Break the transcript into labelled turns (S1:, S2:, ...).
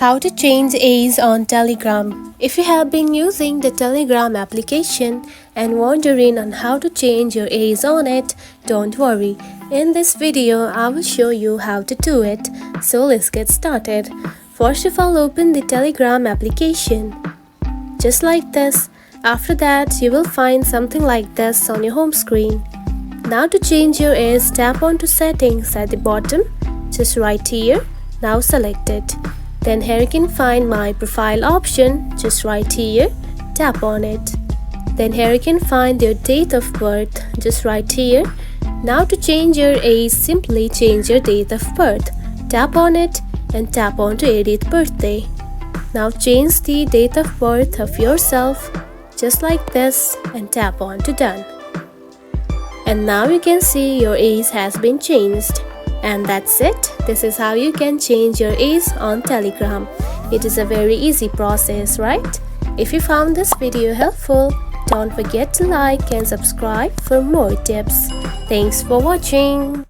S1: How to change age on Telegram. If you have been using the Telegram application and wondering on how to change your age on it, don't worry. In this video, I will show you how to do it. So let's get started. First of all, open the Telegram application. Just like this. After that, you will find something like this on your home screen. Now to change your age, tap onto settings at the bottom. Just right here. Now select it. Then here you can find my profile option, just right here, tap on it. Then here you can find your date of birth, just right here. Now to change your age, simply change your date of birth. Tap on it and tap on to 80th birthday. Now change the date of birth of yourself, just like this, and tap on to done. And now you can see your age has been changed. And that's it. This is how you can change your age on Telegram. It is a very easy process, right? If you found this video helpful, don't forget to like and subscribe for more tips. Thanks for watching.